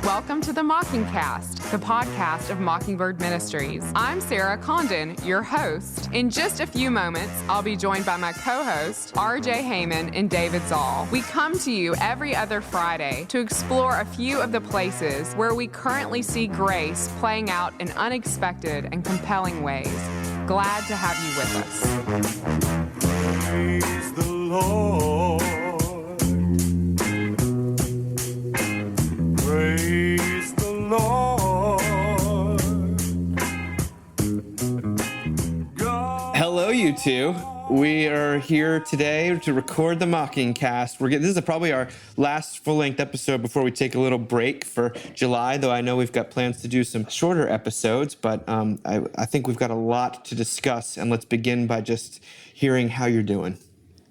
welcome to the Mockingcast, the podcast of Mockingbird Ministries. I'm Sarah Condon, your host. In just a few moments, I'll be joined by my co-host, RJ Heyman and David Zoll. We come to you every other Friday to explore a few of the places where we currently see grace playing out in unexpected and compelling ways. Glad to have you with us. Praise the Lord. Praise the Lord. Hello, you two. We are here today to record the Mockingcast. This is probably our last full-length episode before we take a little break for July, though I know we've got plans to do some shorter episodes, but I think we've got a lot to discuss, and let's begin by just hearing how you're doing.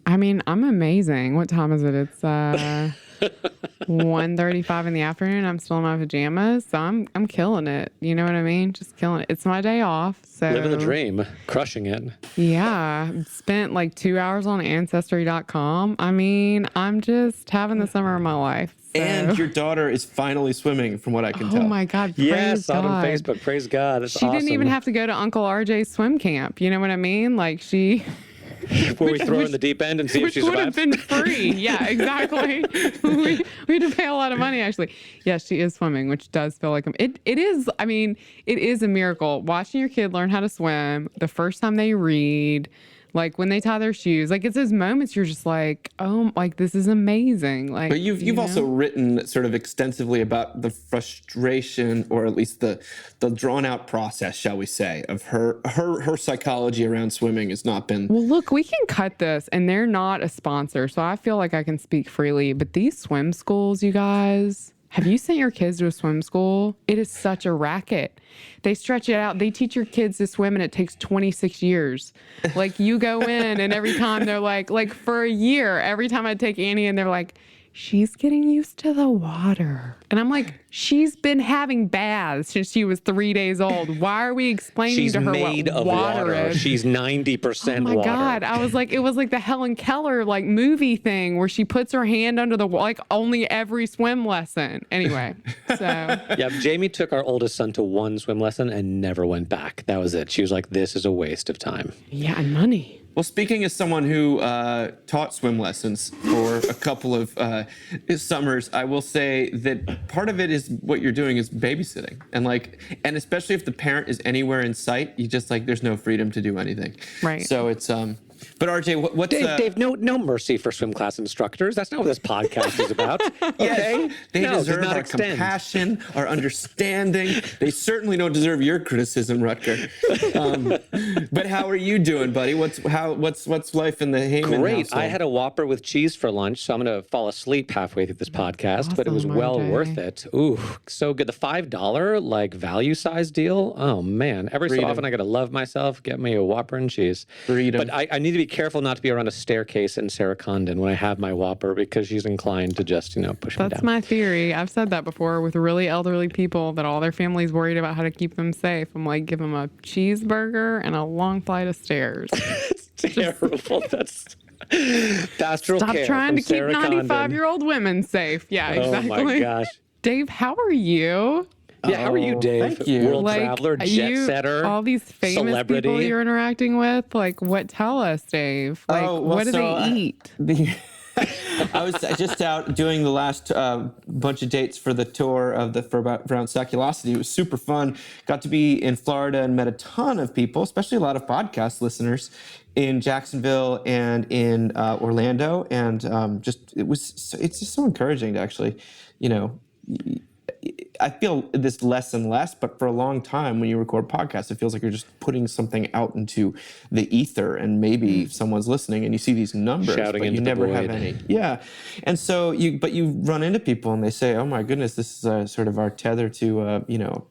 I mean, I'm amazing. What time is it? It's 1:35 in the afternoon. I'm still in my pajamas, so I'm killing it. You know what I mean? Just killing it. It's my day off, so living the dream, crushing it. Yeah, spent like 2 hours on Ancestry.com. I mean, I'm just having the summer of my life. So. And your daughter is finally swimming, from what I can tell. Oh my God! Praise yes, God. on Facebook. Praise God. That's she awesome. didn't even have to go to Uncle RJ's swim camp. You know what I mean? Like she. Where we throw her in the deep end and see if she survives. Which would have been free. Yeah, exactly. we had to pay a lot of money, actually. Yes, she is swimming, which does feel like it is. I mean, it is a miracle. Watching your kid learn how to swim, the first time they read, like when they tie their shoes, like it's those moments you're just like, oh, like this is amazing. Like, but you've also written sort of extensively about the frustration, or at least the drawn out process, shall we say, of her psychology around swimming has not been. Well, look, we can cut this, and they're not a sponsor, so I feel like I can speak freely. But these swim schools, you guys. Have you sent your kids to a swim school? It is such a racket. They stretch it out. They teach your kids to swim, and it takes 26 years. Like, you go in, and every time they're like for a year, every time I take Annie, and they're like, she's getting used to the water. And I'm like, she's been having baths since she was 3 days old. Why are we explaining to her made what of water is? She's 90% water. Oh my God. I was like, it was like the Helen Keller like movie thing where she puts her hand under the like only every swim lesson. Anyway, so. Yeah, Jamie took our oldest son to one swim lesson and never went back. That was it. She was like, this is a waste of time. Yeah, and money. Well, speaking as someone who taught swim lessons for a couple of summers, I will say that part of it is what you're doing is babysitting, and especially if the parent is anywhere in sight, you just like there's no freedom to do anything. Right. So it's But RJ, what's Dave? No mercy for swim class instructors. That's not what this podcast is about. Okay, they deserve our compassion, our understanding. They certainly don't deserve your criticism, Rutger. But how are you doing, buddy? What's life in the Heyman Great. household? I had a Whopper with cheese for lunch, so I'm going to fall asleep halfway through this podcast. But it was Awesome, well RJ. worth it. Ooh, so good. The $5 like value size deal. Oh man, every Freedom. so often I got to love myself. Get me a Whopper and cheese. Freedom. But I need to be careful not to be around a staircase in Sarah Condon when I have my Whopper because she's inclined to just push me down. That's my theory. I've said that before with really elderly people that all their family's worried about how to keep them safe. I'm like, give them a cheeseburger and a long flight of stairs. It's terrible. That's pastoral Stop care trying from to keep Sarah Condon. 95-year-old women safe. Yeah, exactly. Oh my gosh. Dave, how are you? Yeah, how are you, Dave? Thank you. World traveler, jet setter, all these famous celebrity. people you're interacting with. Like, tell us, Dave. Like, what do they eat? I was just out doing the last bunch of dates for the tour around Saculosity. It was super fun. Got to be in Florida and met a ton of people, especially a lot of podcast listeners in Jacksonville and in Orlando. And it's just so encouraging to actually, I feel this less and less, but for a long time when you record podcasts, it feels like you're just putting something out into the ether and maybe someone's listening and you see these numbers, Shouting but you into the never have void. any. Yeah. And so you run into people and they say, oh my goodness, this is sort of our tether to,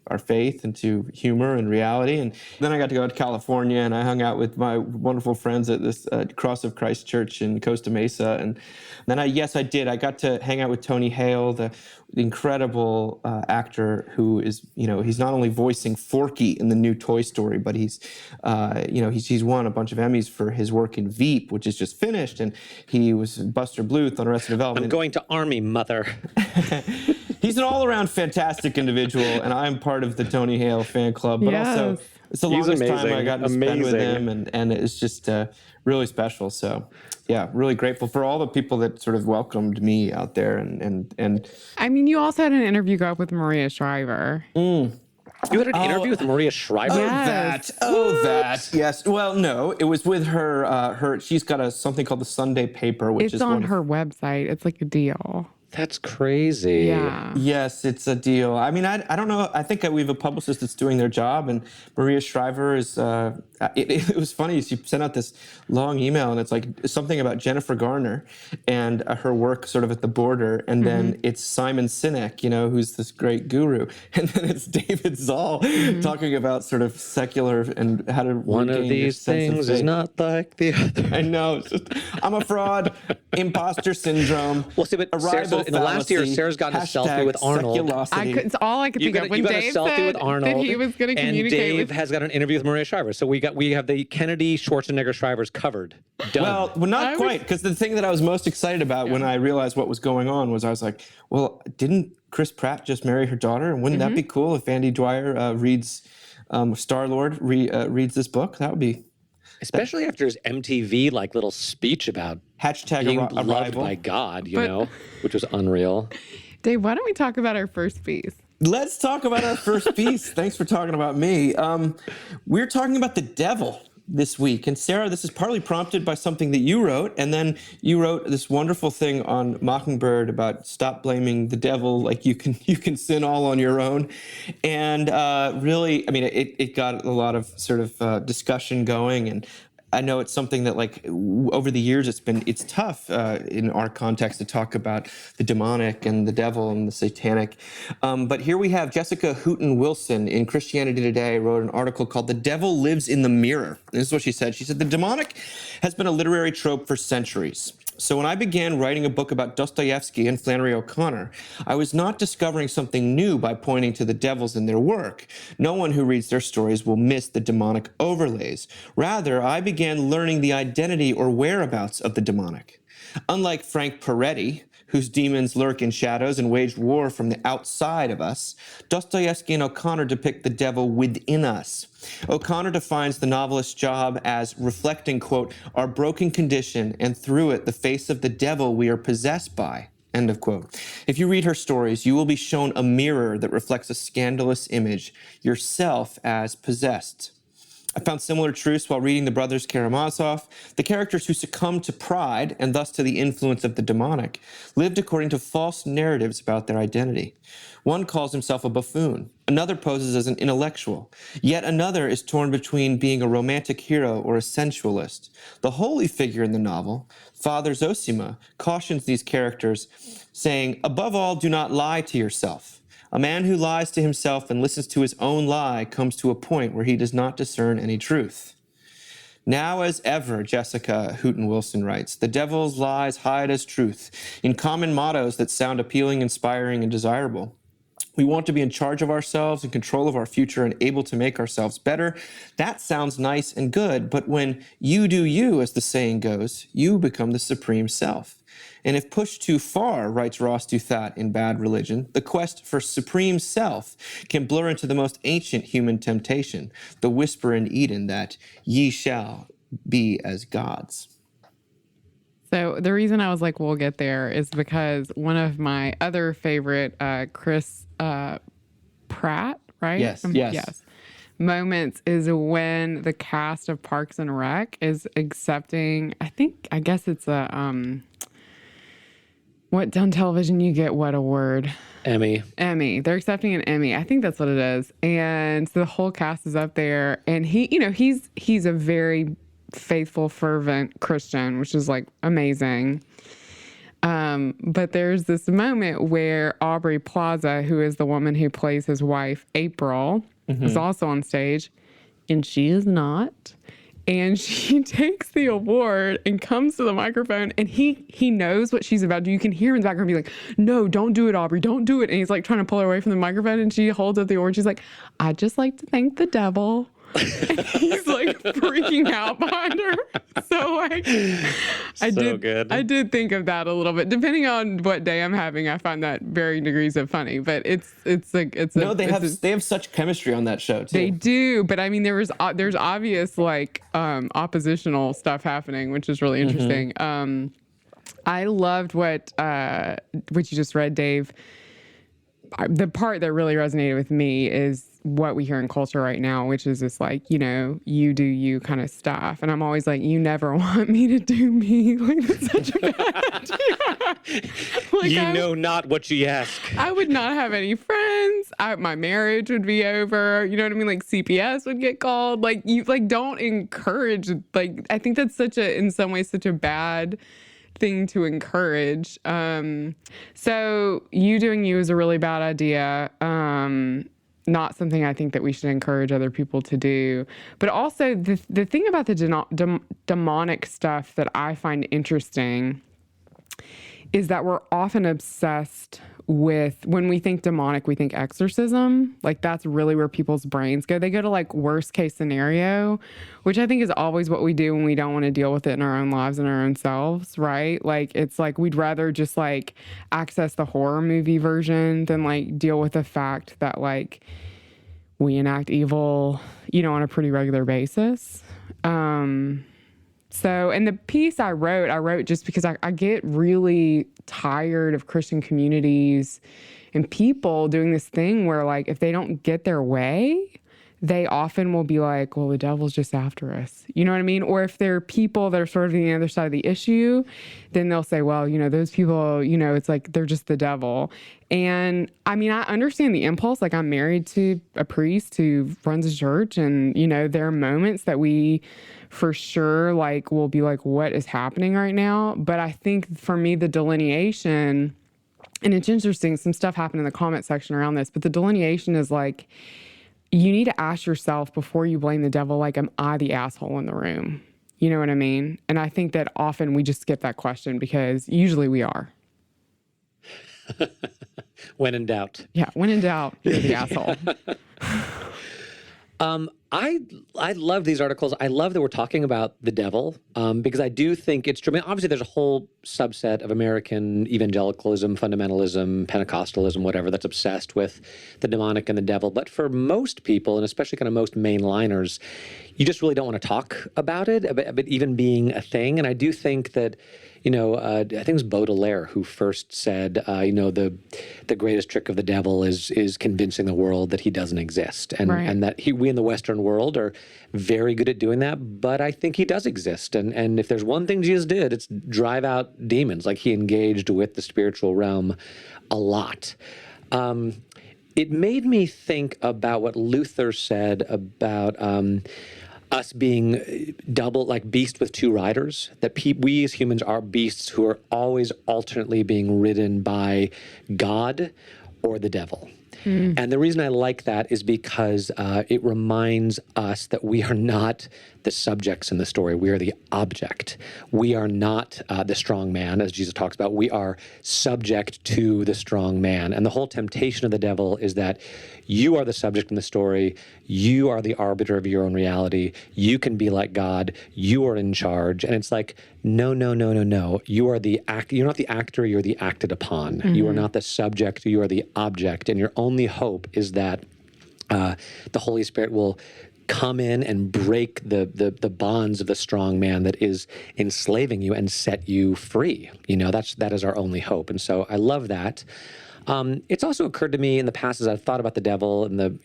our faith and to humor and reality. And then I got to go to California and I hung out with my wonderful friends at this Cross of Christ Church in Costa Mesa. And then I got to hang out with Tony Hale, the incredible actor who is, he's not only voicing Forky in the new Toy Story, but he's won a bunch of Emmys for his work in Veep, which is just finished, and he was Buster Bluth on Arrested Development. I'm going to Army, mother. He's an all-around fantastic individual, and I'm part of the Tony Hale fan club. But also, Yes. it's the He's longest time amazing. I got to spend with Amazing. him, and it's just really special. So, yeah, really grateful for all the people that sort of welcomed me out there, and I mean, you also had an interview go up with Maria Shriver. You had an interview with Maria Shriver? Yes. that. Yes. Well, no, it was with her. She's got something called the Sunday Paper, which It's is on one of her website. It's like a deal. That's crazy. Yeah. Yes, it's a deal. I mean, I don't know. I think we have a publicist that's doing their job, and Maria Shriver is. It was funny. She sent out this long email, and it's like something about Jennifer Garner and her work sort of at the border, and then it's Simon Sinek, who's this great guru, and then it's David Zoll talking about sort of secular and how to One of regain your these sense of things is faith. not like the other. I know. It's just, I'm a fraud. Imposter syndrome. Well, see, but Sarah, in the last year, Sarah's gotten a selfie with Arnold. It's all I could You think got, of when you got Dave a selfie said with Arnold, that he was going to and communicate Dave with. has got an interview with Maria Shriver. So we have the Kennedy Schwarzenegger Shrivers covered. Done. Well, not quite, because the thing that I was most excited about when I realized what was going on was I was like, well, didn't Chris Pratt just marry her daughter? And wouldn't that be cool if Andy Dwyer reads, Star-Lord reads this book? That would be... Especially after his MTV little speech about Hashtag being arrival. loved by God, which was unreal. Dave, why don't we talk about our first piece? Let's talk about our first piece. Thanks for talking about me. We're talking about the devil this week. And Sarah, this is partly prompted by something that you wrote. And then you wrote this wonderful thing on Mockingbird about stop blaming the devil, like you can sin all on your own. And really, I mean, it got a lot of sort of discussion going. And I know it's something that over the years it's tough in our context to talk about the demonic and the devil and the satanic. But here we have Jessica Houghton Wilson in Christianity Today wrote an article called "The Devil Lives in the Mirror." And this is what she said. She said, "The demonic has been a literary trope for centuries. So when I began writing a book about Dostoevsky and Flannery O'Connor, I was not discovering something new by pointing to the devils in their work. No one who reads their stories will miss the demonic overlays. Rather, I began learning the identity or whereabouts of the demonic. Unlike Frank Peretti, whose demons lurk in shadows and wage war from the outside of us, Dostoevsky and O'Connor depict the devil within us. O'Connor defines the novelist's job as reflecting, quote, our broken condition and through it the face of the devil we are possessed by, end of quote. If you read her stories, you will be shown a mirror that reflects a scandalous image, yourself as possessed. I found similar truths while reading the brothers Karamazov. The characters who succumbed to pride, and thus to the influence of the demonic, lived according to false narratives about their identity. One calls himself a buffoon. Another poses as an intellectual. Yet another is torn between being a romantic hero or a sensualist. The holy figure in the novel, Father Zosima, cautions these characters, saying, above all, do not lie to yourself. A man who lies to himself and listens to his own lie comes to a point where he does not discern any truth. Now as ever, Jessica Houghton Wilson writes, the devil's lies hide as truth in common mottos that sound appealing, inspiring, and desirable. We want to be in charge of ourselves, in control of our future, and able to make ourselves better. That sounds nice and good, but when you do you, as the saying goes, you become the supreme self. And if pushed too far, writes Ross Douthat in Bad Religion, the quest for supreme self can blur into the most ancient human temptation, the whisper in Eden that ye shall be as gods. So the reason I was like, we'll get there is because one of my other favorite Chris Pratt, right? Yes. Moments is when the cast of Parks and Rec is accepting, I guess it's a, what on television you get, what award? Emmy. They're accepting an Emmy. I think that's what it is. And so the whole cast is up there, and he's a very faithful, fervent Christian, which is like amazing. But there's this moment where Aubrey Plaza, who is the woman who plays his wife, April, is also on stage, and she is not. And she takes the award and comes to the microphone, and he knows what she's about to do. You can hear in the background be like, no, don't do it, Aubrey, don't do it. And he's like trying to pull her away from the microphone, and she holds up the award. She's like, I'd just like to thank the devil He's like freaking out behind her. So like, I did think of that a little bit. Depending on what day I'm having, I find that varying degrees of funny. But it's they have such chemistry on that show too. They do, but I mean, there's obvious like oppositional stuff happening, which is really interesting. I loved what you just read, Dave. The part that really resonated with me is what we hear in culture right now, which is this like, you know, you do you kind of stuff. And I'm always like, you never want me to do me. Like, that's such a bad idea. Like, you know not what you ask. I would not have any friends. My marriage would be over. You know what I mean? Like CPS would get called. Like, you like don't encourage. Like, I think that's in some ways such a bad thing to encourage. So you doing you is a really bad idea. Not something I think that we should encourage other people to do. But also the thing about the demonic stuff that I find interesting is that we're often obsessed with, when we think demonic, we think exorcism. Like, that's really where people's brains go. They go to like worst case scenario, which I think is always what we do when we don't want to deal with it in our own lives and our own selves, right? Like, it's like we'd rather just like access the horror movie version than like deal with the fact that like we enact evil, you know, on a pretty regular basis. So, and the piece I wrote just because I get really tired of Christian communities and people doing this thing where, like, if they don't get their way, they often will be like, well, the devil's just after us. You know what I mean? Or if they're people that are sort of on the other side of the issue, then they'll say, well, you know, those people, you know, it's like they're just the devil. And I mean, I understand the impulse. Like, I'm married to a priest who runs a church, and, you know, there are moments that we for sure like will be like, what is happening right now? But I think for me, the delineation, and it's interesting, some stuff happened in the comment section around this, but the delineation is like, you need to ask yourself before you blame the devil, like, am I the asshole in the room? You know what I mean? And I think that often we just skip that question because usually we are. When in doubt. Yeah, when in doubt, you're the asshole. I love these articles. I love that we're talking about the devil, because I do think it's true. I mean, obviously, there's a whole subset of American evangelicalism, fundamentalism, Pentecostalism, whatever, that's obsessed with the demonic and the devil. But for most people, and especially kind of most mainliners, you just really don't want to talk about it, about even being a thing. And I do think that, you know, I think it was Baudelaire who first said, you know, the greatest trick of the devil is convincing the world that he doesn't exist, and right. and that we in the Western world are very good at doing that. But I think he does exist, and if there's one thing Jesus did, it's drive out demons. Like, he engaged with the spiritual realm a lot. It made me think about what Luther said about us being double, like beast with two riders, that we as humans are beasts who are always alternately being ridden by God or the devil. And the reason I like that is because it reminds us that we are not the subjects in the story. We are the object. We are not the strong man, as Jesus talks about. We are subject to the strong man. And the whole temptation of the devil is that you are the subject in the story. You are the arbiter of your own reality. You can be like God. You are in charge. And it's like, no. You are the you're not the actor, you're the acted upon. You are not the subject, you are the object. And your only hope is that the Holy Spirit will come in and break the bonds of the strong man that is enslaving you and set you free. You know, that is our only hope. And so I love that. It's also occurred to me in the past as I've thought about the devil and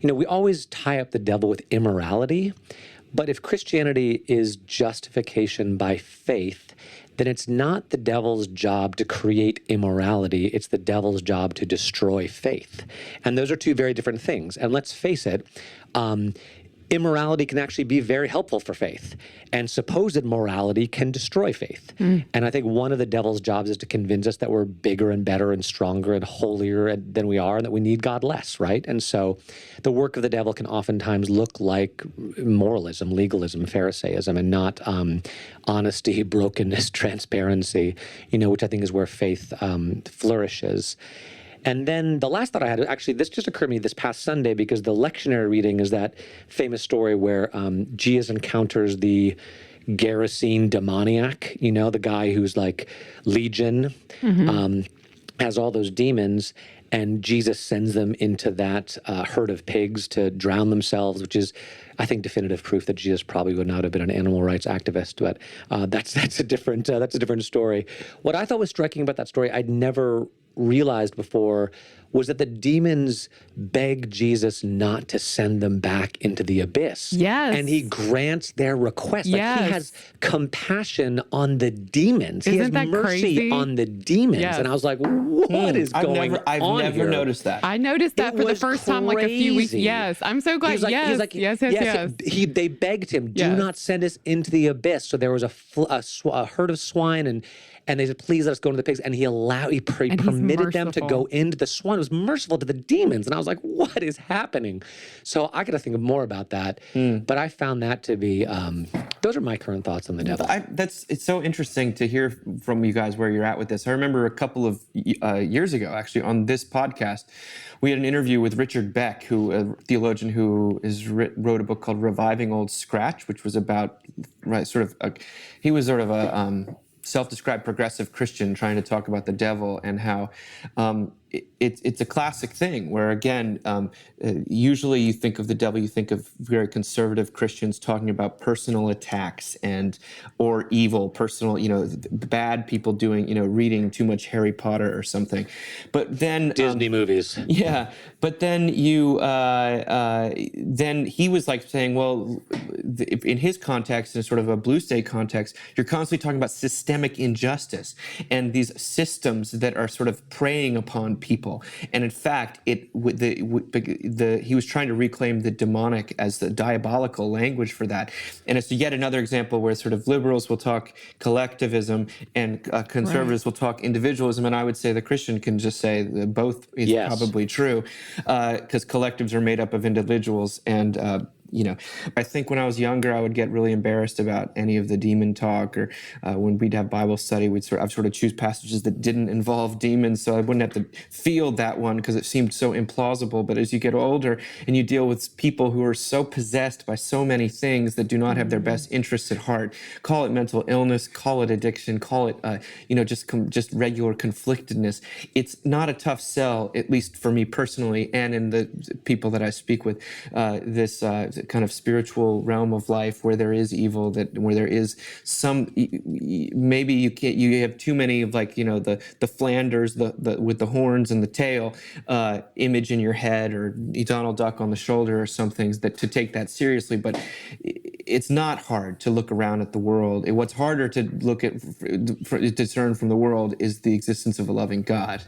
we always tie up the devil with immorality. But if Christianity is justification by faith, then it's not the devil's job to create immorality. It's the devil's job to destroy faith. And those are two very different things. And let's face it, immorality can actually be very helpful for faith, and supposed morality can destroy faith. And I think one of the devil's jobs is to convince us that we're bigger and better and stronger and holier than we are, and that we need God less, right? And so the work of the devil can oftentimes look like moralism, legalism, Pharisaism, and not honesty, brokenness, transparency, which I think is where faith flourishes. And then the last thought I had, actually, this just occurred to me this past Sunday, because the lectionary reading is that famous story where Jesus encounters the Gerasene demoniac, the guy who's like Legion, has all those demons, and Jesus sends them into that herd of pigs to drown themselves, which is, I think, definitive proof that Jesus probably would not have been an animal rights activist. But that's a different story. What I thought was striking about that story, I'd never realized before, was that the demons beg Jesus not to send them back into the abyss. Yes. And he grants their request. Like, Yes. he has compassion on the demons. Isn't he has that mercy crazy? on the demons. Yes. what is what is going on I've never here? noticed that. I noticed that It for the was first time like a few weeks. crazy. Yes. I'm so glad. He's like, yes. he's like, yes. They begged him, do Yes. not send us into the abyss. So there was a herd of swine, and they said, please let us go into the pigs. And he permitted them to merciful. go into the swine. It was merciful to the demons. And I was like, what is happening? So I got to think more about that. But I found that to be, those are my current thoughts on the devil. It's so interesting to hear from you guys where you're at with this. I remember a couple of years ago, actually, on this podcast, we had an interview with Richard Beck, who a theologian who wrote a book called Reviving Old Scratch, which was about he was sort of a self-described progressive Christian trying to talk about the devil and how it's a classic thing where, again, usually you think of the devil, you think of very conservative Christians talking about personal attacks or evil, personal, bad people doing, reading too much Harry Potter or something. But then Disney movies. Yeah, but then then he was like saying, well, in his context, in sort of a blue state context, you're constantly talking about systemic injustice and these systems that are sort of preying upon people. And in fact, he was trying to reclaim the demonic as the diabolical language for that. And it's yet another example where sort of liberals will talk collectivism and conservatives will talk individualism. And I would say the Christian can just say that both is probably true, because collectives are made up of individuals. And I think when I was younger, I would get really embarrassed about any of the demon talk, or when we'd have Bible study, I'd sort of choose passages that didn't involve demons, so I wouldn't have to field that one because it seemed so implausible. But as you get older and you deal with people who are so possessed by so many things that do not have their best interests at heart, call it mental illness, call it addiction, call it just regular conflictedness. It's not a tough sell, at least for me personally, and in the people that I speak with. This kind of spiritual realm of life where there is evil, where there is some, maybe you have too many of the Flanders, with the horns and the tail image in your head, or Donald Duck on the shoulder, or some things to take that seriously. But it's not hard to look around at the world. What's harder to discern from the world is the existence of a loving God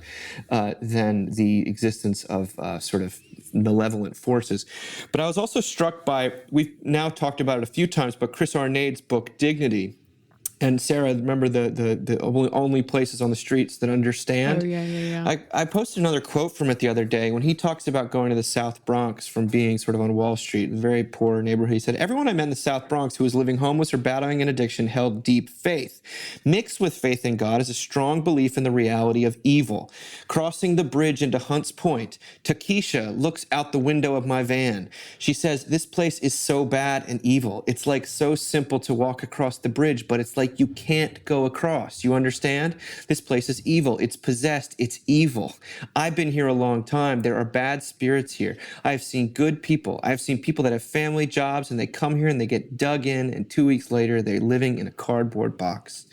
than the existence of sort of malevolent forces. But I was also struck by, we've now talked about it a few times, but Chris Arnade's book, Dignity. And Sarah, remember the only places on the streets that understand? Oh, yeah. I posted another quote from it the other day when he talks about going to the South Bronx from being sort of on Wall Street, a very poor neighborhood. He said, everyone I met in the South Bronx who was living homeless or battling an addiction held deep faith. Mixed with faith in God is a strong belief in the reality of evil. Crossing the bridge into Hunts Point, Takesha looks out the window of my van. She says, this place is so bad and evil. It's like so simple to walk across the bridge, but it's like you can't go across. You understand? This place is evil. It's possessed. It's evil. I've been here a long time. There are bad spirits here. I've seen good people. I've seen people that have family jobs and they come here and they get dug in, and 2 weeks later they're living in a cardboard box.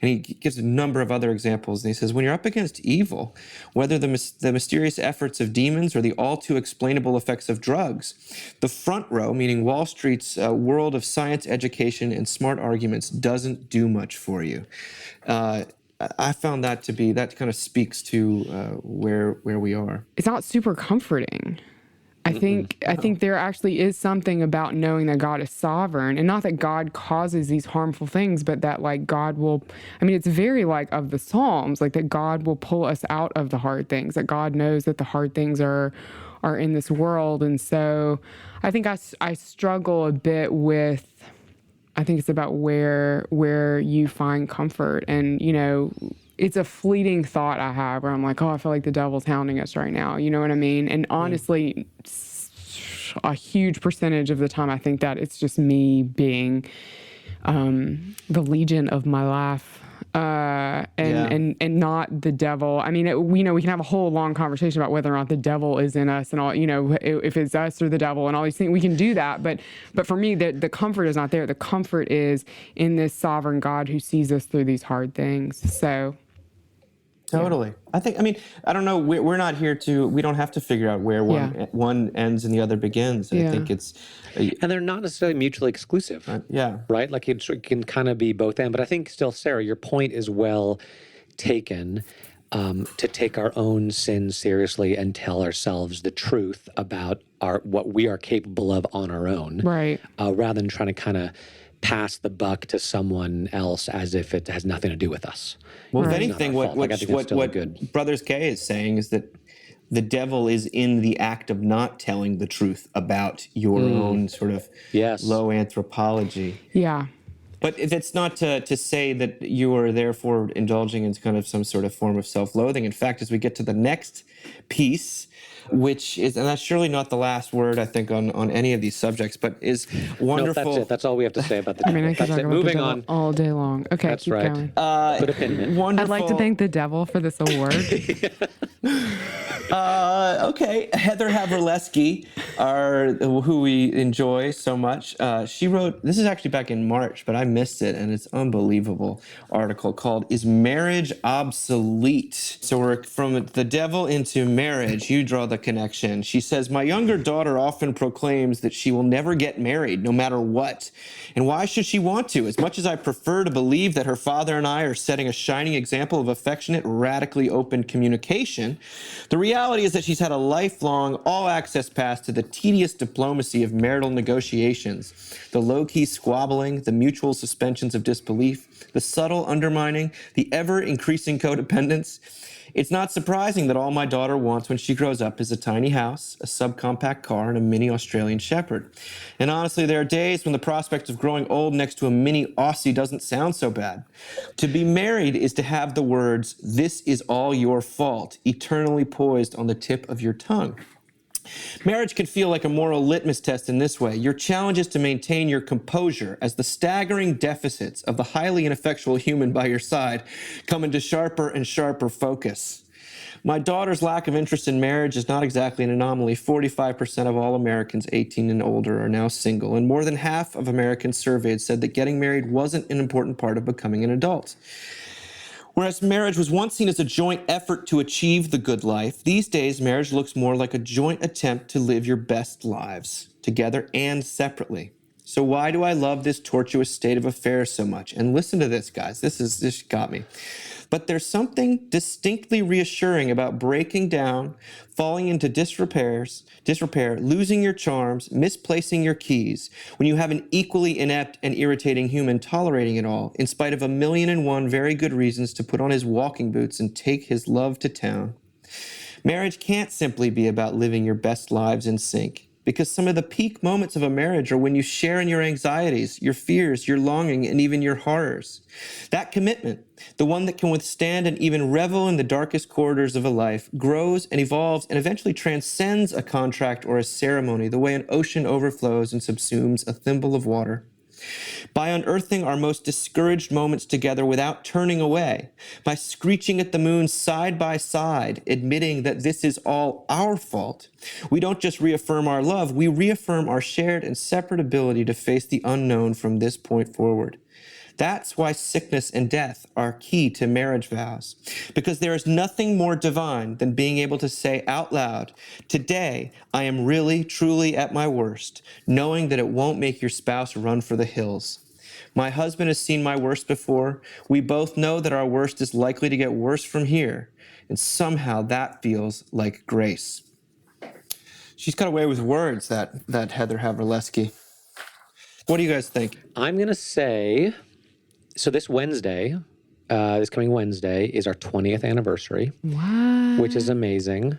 And he gives a number of other examples. And he says, when you're up against evil, whether the mysterious efforts of demons or the all too explainable effects of drugs, the front row, meaning Wall Street's world of science, education, and smart arguments, doesn't do much for you. I found that kind of speaks to where we are. It's not super comforting. I think there actually is something about knowing that God is sovereign, and not that God causes these harmful things, but that God will, it's very of the Psalms, that God will pull us out of the hard things, that God knows that the hard things are in this world. And so I think I struggle a bit with, I think it's about where you find comfort. And, it's a fleeting thought I have where I'm like, oh, I feel like the devil's hounding us right now. You know what I mean? And honestly, a huge percentage of the time, I think that it's just me being the legion of my life. And not the devil. I mean, we can have a whole long conversation about whether or not the devil is in us and all, if it's us or the devil and all these things, we can do that. But for me, the comfort is not there. The comfort is in this sovereign God who sees us through these hard things. So. Totally. Yeah. I don't know. We're not here we don't have to figure out where one ends and the other begins. I think it's. And they're not necessarily mutually exclusive. Yeah. Right? Like it can kind of be both and. But I think still, Sarah, your point is well taken, to take our own sins seriously and tell ourselves the truth about what we are capable of on our own. Right. Rather than trying to kind of pass the buck to someone else as if it has nothing to do with us. Well, if anything, what Brothers K is saying is that the devil is in the act of not telling the truth about your own sort of low anthropology. Yeah. But it's not to say that you are therefore indulging in kind of some sort of form of self-loathing. In fact, as we get to the next piece, which is, and that's surely not the last word, I think, on any of these subjects, but is wonderful. No, that's it. That's all we have to say about the devil. I could talk about Moving the devil on all day long. Okay, that's keep right. going. Put a pin in it. Wonderful. I'd like to thank the devil for this award. Okay, Heather Havrilesky, who we enjoy so much, she wrote, this is actually back in March, but I missed it, and it's an unbelievable article called, Is Marriage Obsolete? So we're from the devil into marriage. You draw the connection. She says, my younger daughter often proclaims that she will never get married, no matter what. And why should she want to? As much as I prefer to believe that her father and I are setting a shining example of affectionate, radically open communication, the reality is that she's had a lifelong, all-access pass to the tedious diplomacy of marital negotiations, the low-key squabbling, the mutual suspensions of disbelief, the subtle undermining, the ever-increasing codependence. It's not surprising that all my daughter wants when she grows up is a tiny house, a subcompact car, and a mini Australian Shepherd. And honestly, there are days when the prospect of growing old next to a mini Aussie doesn't sound so bad. To be married is to have the words, "This is all your fault," eternally poised on the tip of your tongue. Marriage can feel like a moral litmus test in this way. Your challenge is to maintain your composure as the staggering deficits of the highly ineffectual human by your side come into sharper and sharper focus. My daughter's lack of interest in marriage is not exactly an anomaly. 45% of all Americans 18 and older are now single, and more than half of Americans surveyed said that getting married wasn't an important part of becoming an adult. Whereas marriage was once seen as a joint effort to achieve the good life, these days marriage looks more like a joint attempt to live your best lives, together and separately. So why do I love this tortuous state of affairs so much? And listen to this, guys. This got me. But there's something distinctly reassuring about breaking down, falling into disrepair, losing your charms, misplacing your keys, when you have an equally inept and irritating human tolerating it all, in spite of 1,000,001 very good reasons to put on his walking boots and take his love to town. Marriage can't simply be about living your best lives in sync, because some of the peak moments of a marriage are when you share in your anxieties, your fears, your longing, and even your horrors. That commitment, the one that can withstand and even revel in the darkest corridors of a life, grows and evolves and eventually transcends a contract or a ceremony the way an ocean overflows and subsumes a thimble of water. By unearthing our most discouraged moments together without turning away, by screeching at the moon side by side, admitting that this is all our fault, we don't just reaffirm our love, we reaffirm our shared and separate ability to face the unknown from this point forward. That's why sickness and death are key to marriage vows, because there is nothing more divine than being able to say out loud, today I am really, truly at my worst, knowing that it won't make your spouse run for the hills. My husband has seen my worst before. We both know that our worst is likely to get worse from here, and somehow that feels like grace. She's got away with words, that Heather Havrilesky. What do you guys think? I'm going to say... So this Wednesday, this coming Wednesday, is our 20th anniversary, which is amazing.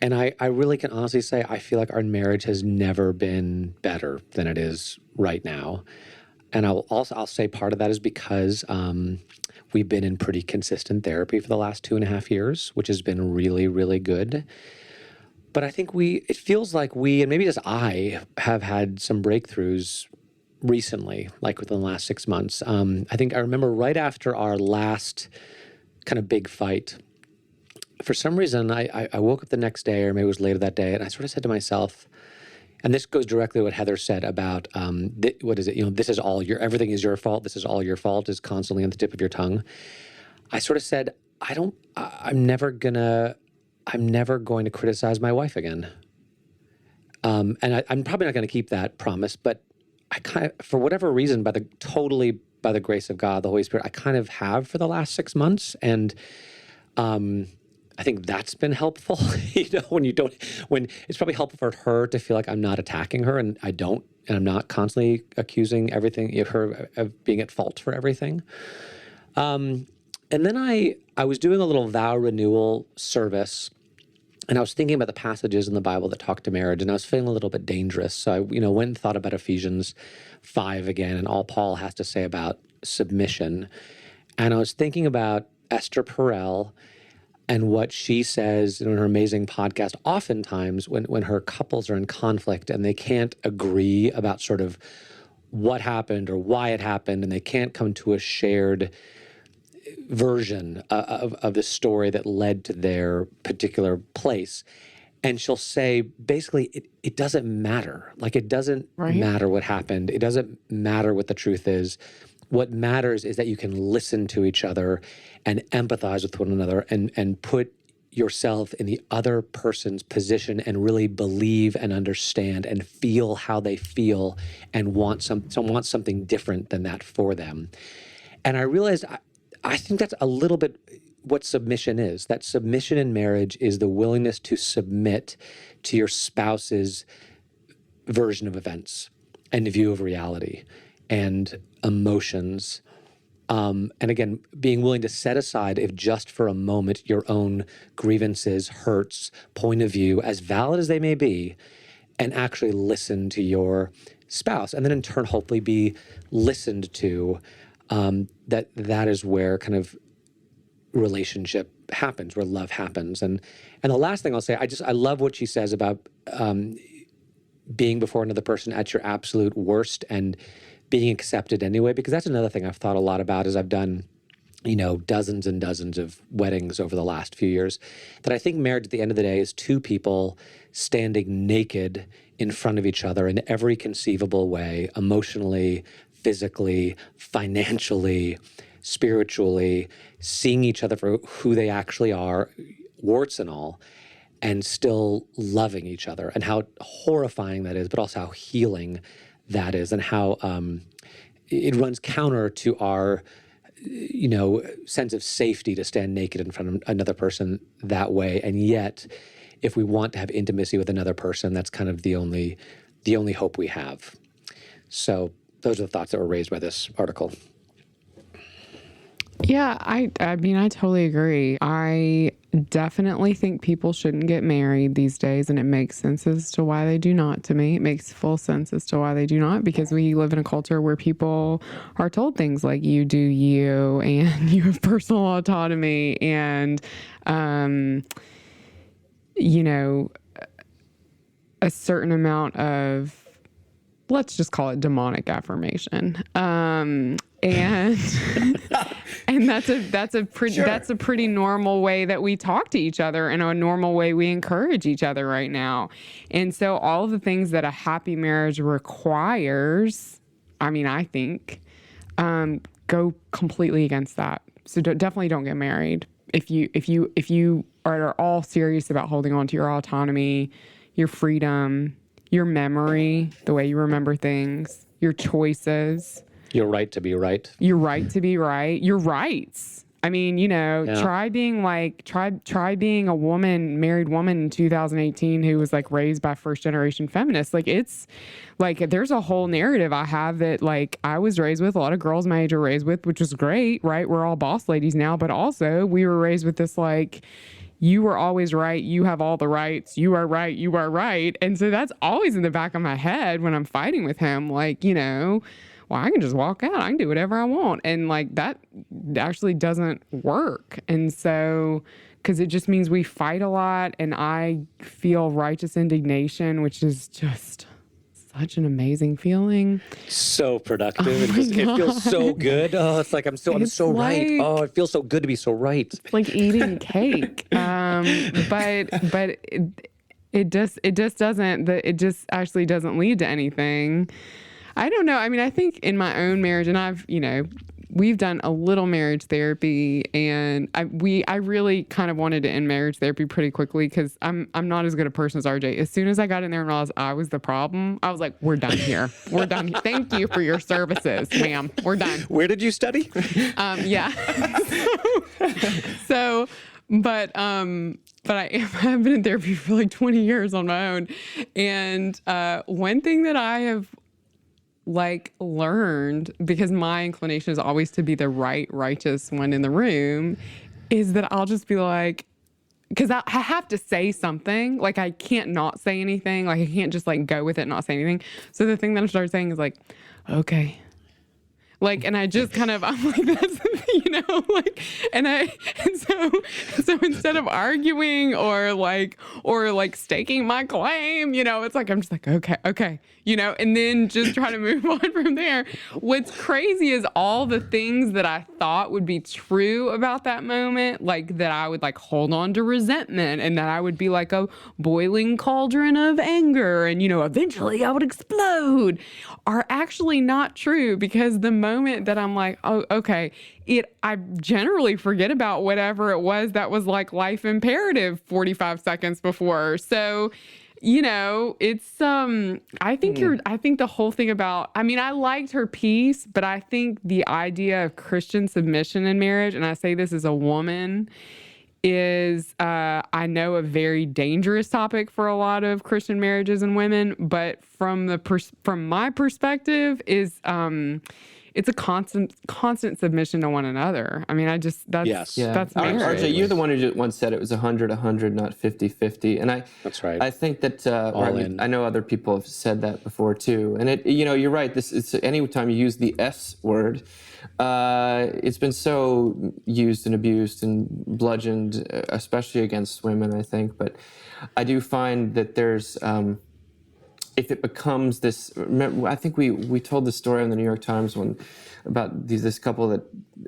And I really can honestly say I feel like our marriage has never been better than it is right now. And I'll say part of that is because We've been in pretty consistent therapy for the last 2.5 years, which has been really, really good. But I think it feels like we, and maybe just I, have had some breakthroughs recently, like within the last 6 months. I think I remember right after our last kind of big fight, for some reason, I woke up the next day, or maybe it was later that day, and I sort of said to myself, and this goes directly to what Heather said about, what is it? This is all everything is your fault. This is all your fault is constantly on the tip of your tongue. I sort of said, I'm never going to criticize my wife again. And I'm probably not going to keep that promise, but I kind of, for whatever reason, by the grace of God, the Holy Spirit, I kind of have for the last 6 months. And, I think that's been helpful, when it's probably helpful for her to feel like I'm not attacking her, and I'm not constantly accusing her of being at fault for everything. And then I was doing a little vow renewal service, and I was thinking about the passages in the Bible that talk to marriage, and I was feeling a little bit dangerous. So I, went and thought about Ephesians 5 again, and all Paul has to say about submission. And I was thinking about Esther Perel and what she says in her amazing podcast. Oftentimes when her couples are in conflict and they can't agree about sort of what happened or why it happened, and they can't come to a shared version of the story that led to their particular place. And she'll say, basically, it doesn't matter. Like, it doesn't matter what happened. It doesn't matter what the truth is. What matters is that you can listen to each other and empathize with one another, and put yourself in the other person's position and really believe and understand and feel how they feel, and want something different than that for them. And I realized I think that's a little bit what submission is. That submission in marriage is the willingness to submit to your spouse's version of events and view of reality and emotions. And again, being willing to set aside, if just for a moment, your own grievances, hurts, point of view, as valid as they may be, and actually listen to your spouse. And then in turn, hopefully be listened to. That is where kind of relationship happens, where love happens. And the last thing I'll say, I love what she says about being before another person at your absolute worst and being accepted anyway, because that's another thing I've thought a lot about as I've done, dozens and dozens of weddings over the last few years, that I think marriage at the end of the day is two people standing naked in front of each other in every conceivable way, emotionally, physically, financially, spiritually, seeing each other for who they actually are, warts and all, and still loving each other, and how horrifying that is, but also how healing that is, and how it runs counter to our, sense of safety to stand naked in front of another person that way. And yet, if we want to have intimacy with another person, that's kind of the only hope we have. So those are the thoughts that were raised by this article. Yeah, I mean, I totally agree. I definitely think people shouldn't get married these days, and it makes sense as to why they do not to me. It makes full sense as to why they do not, because we live in a culture where people are told things like you do you, and you have personal autonomy, and, a certain amount of, let's just call it demonic affirmation. And that's a pretty normal way that we talk to each other, and a normal way we encourage each other right now. And so all of the things that a happy marriage requires, I think, go completely against that. So definitely don't get married. If you are all serious about holding on to your autonomy, your freedom, your memory, the way you remember things, your choices. Your right to be right. Your right to be right. Your rights. Try being a married woman in 2018 who was raised by first generation feminists. It's there's a whole narrative I have that I was raised with, a lot of girls my age are raised with, which is great, right? We're all boss ladies now, but also we were raised with this you were always right. You have all the rights. You are right. You are right. And so that's always in the back of my head when I'm fighting with him. well, I can just walk out. I can do whatever I want. And like that actually doesn't work. And so, because it just means we fight a lot, and I feel righteous indignation, which is just such an amazing feeling. So productive. It feels so good. Oh, it's like I'm so right. like- Oh, it feels so good to be so right. It's like eating cake. But it just actually doesn't lead to anything. I don't know. I mean, I think in my own marriage, and we've done a little marriage therapy, and I really kind of wanted to end marriage therapy pretty quickly because I'm not as good a person as RJ. As soon as I got in there and realized I was the problem, I was like, we're done here. We're done. Thank you for your services, ma'am. We're done. Where did you study? Yeah. But I've been in therapy for like 20 years on my own. And one thing that I have learned, because my inclination is always to be the righteous one in the room, is that I'll just be like, because I have to say something. Like, I can't not say anything. Like, I can't just go with it and not say anything. So the thing that I started saying is like, okay. And I just I'm like, that's the thing, and so instead of arguing or staking my claim, it's like, I'm just like, okay, and then just try to move on from there. What's crazy is all the things that I thought would be true about that moment, that I would hold on to resentment, and that I would be like a boiling cauldron of anger, and, eventually I would explode, are actually not true, because the moment that I'm like, oh, okay, I generally forget about whatever it was that was life imperative 45 seconds before. So, it's, I think the whole thing about, I liked her piece, but I think the idea of Christian submission in marriage, and I say this as a woman, is, I know, a very dangerous topic for a lot of Christian marriages and women, but from my perspective is, it's a constant submission to one another. That's marriage. RJ, you're the one who once said it was 100, not 50-50. And that's right. I think that, I know other people have said that before too. And you're right. It's anytime you use the S word, it's been so used and abused and bludgeoned, especially against women, I think. But I do find that there's, if it becomes this, I think we told the story on the New York Times about this couple that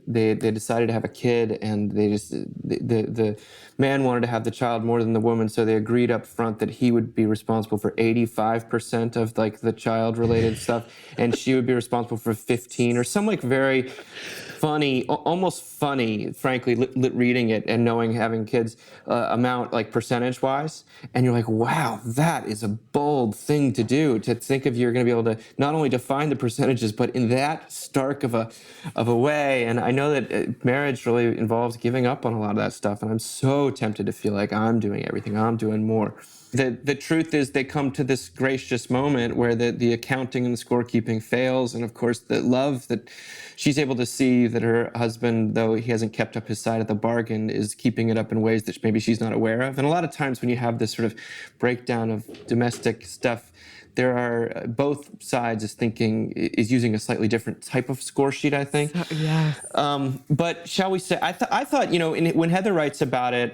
they decided to have a kid, and the man wanted to have the child more than the woman, so they agreed up front that he would be responsible for 85% of the child related stuff, and she would be responsible for 15, or some very funny, almost funny, frankly, reading it and having kids amount percentage wise, and you're like, wow, that is a bold thing to do, to think of you're going to be able to not only define the percentages, but in that stark of a way. And I know that marriage really involves giving up on a lot of that stuff, and I'm so tempted to feel like I'm doing everything, I'm doing more. The truth is, they come to this gracious moment where the accounting and the scorekeeping fails, and of course the love that she's able to see that her husband, though he hasn't kept up his side of the bargain, is keeping it up in ways that maybe she's not aware of. And a lot of times when you have this sort of breakdown of domestic stuff, there are both sides is using a slightly different type of score sheet, I think. Yes. But shall we say, I thought, when Heather writes about it,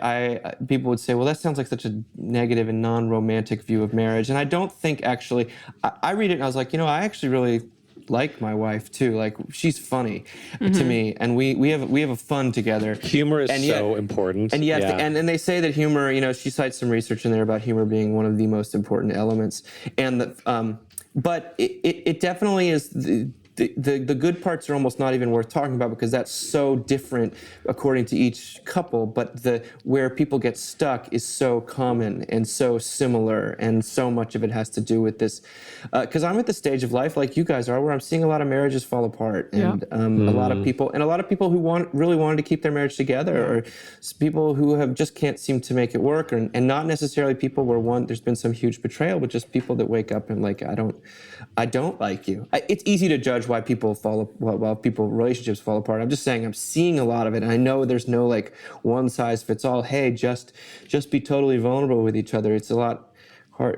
people would say, well, that sounds like such a negative and non-romantic view of marriage. And I don't think actually, I read it and I was like, I actually really like my wife too. She's funny to me, and we have a fun together. Humor is so important. And and they say that humor, she cites some research in there about humor being one of the most important elements. And but it definitely is. The good parts are almost not even worth talking about, because that's so different according to each couple, but where people get stuck is so common and so similar, and so much of it has to do with this, because I'm at the stage of life like you guys are, where I'm seeing a lot of marriages fall apart, and a lot of people who really wanted to keep their marriage together, or people who just can't seem to make it work, and not necessarily people where there's been some huge betrayal, but just people that wake up and I don't like you. It's easy to judge why relationships fall apart. I'm just saying I'm seeing a lot of it, and I know there's no one size fits all. Hey, just be totally vulnerable with each other. It's a lot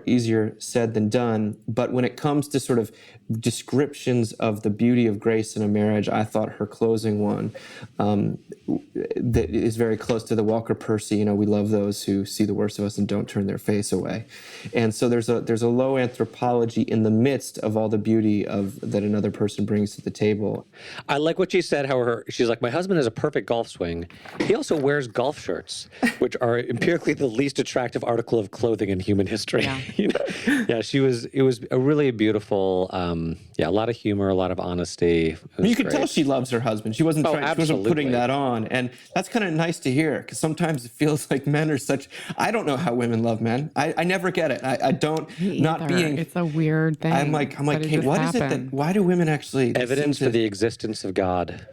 easier said than done. But when it comes to sort of descriptions of the beauty of grace in a marriage, I thought her closing one that is very close to the Walker Percy. You know, we love those who see the worst of us and don't turn their face away. And so there's a low anthropology in the midst of all the beauty of that another person brings to the table. I like what she said, how she's like, my husband has a perfect golf swing. He also wears golf shirts, which are empirically the least attractive article of clothing in human history. Yeah. You know? Yeah, it was a really beautiful, a lot of humor, a lot of honesty. You could tell she loves her husband. She wasn't putting that on. And that's kind of nice to hear, because sometimes it feels like men are I don't know how women love men. I never get it. I don't, not being. It's a weird thing. I'm like, hey, what is it why do women actually. Evidence for the existence of God.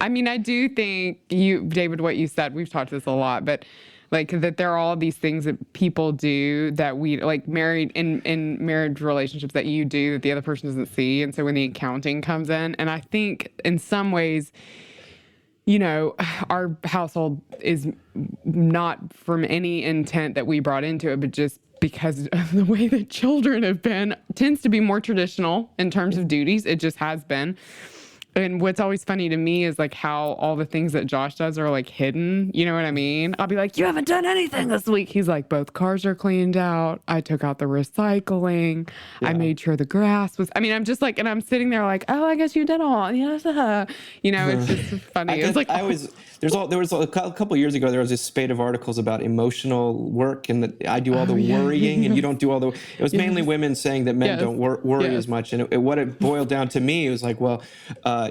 I mean, I do think David, what you said, we've talked this a lot, but like that there are all these things that people do that we like in marriage relationships that you do that the other person doesn't see. And so when the accounting comes in, and I think in some ways, you know, our household is not from any intent that we brought into it, but just because of the way that children have been, tends to be more traditional in terms of duties. It just has been. And what's always funny to me is like how all the things that Josh does are like hidden. You know what I mean? I'll be like, you haven't done anything this week. He's like, both cars are cleaned out. I took out the recycling. Yeah. I made sure the grass was, I'm just like, and I'm sitting there like, oh, I guess you did all. Yes. You know, it's just funny. It's like, there was a couple of years ago, there was this spate of articles about emotional work and that I do all the worrying and you don't do all the, it was mainly women saying that men don't worry as much. And what it boiled down to me was like, well,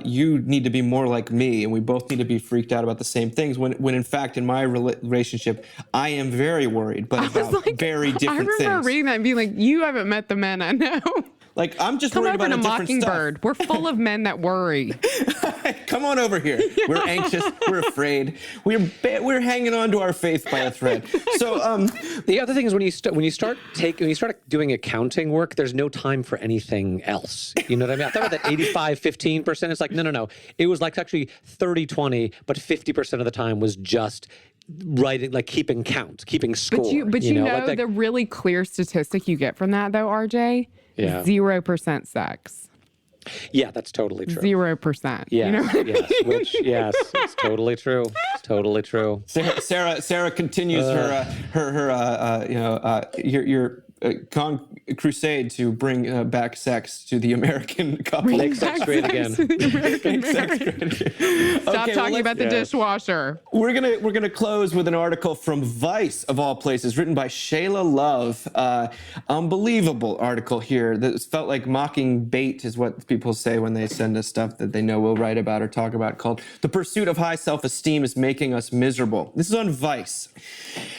you need to be more like me, and we both need to be freaked out about the same things. When in fact, in my relationship, I am very worried, but about very different things. I remember reading that and being like, you haven't met the men I know. Like, I'm just worried about a different Mockingbird. stuff. We're full of men that worry. Come on over here. We're anxious. We're afraid. We're hanging on to our faith by a thread. So the other thing is when you start doing accounting work, there's no time for anything else. You know what I mean? I thought about that 85-15%. It's like no. It was like actually 30-20, but 50% of the time was just writing, like keeping score. But you know like the really clear statistic you get from that though, RJ. Yeah. 0% sex. Yeah, that's totally true. 0%. Yeah, you know yes, it's totally true. It's totally true. Sarah continues your crusade to bring back sex to the American couple. Make sex great again. Stop talking about the dishwasher. We're gonna close with an article from Vice, of all places, written by Shayla Love. Unbelievable article here. That felt like mocking bait is what people say when they send us stuff that they know we'll write about or talk about, called "The Pursuit of High Self-Esteem is Making Us Miserable." This is on Vice.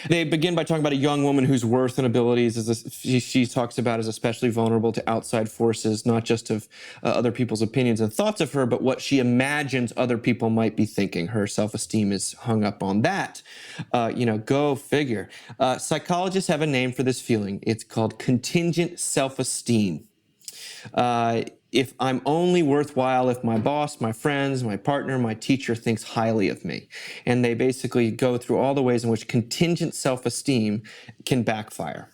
They begin by talking about a young woman whose worth and abilities she talks about as especially vulnerable to outside forces, not just of other people's opinions and thoughts of her, but what she imagines other people might be thinking. Her self-esteem is hung up on that. Go figure. Psychologists have a name for this feeling. It's called contingent self-esteem. If I'm only worthwhile if my boss, my friends, my partner, my teacher thinks highly of me. And they basically go through all the ways in which contingent self-esteem can backfire.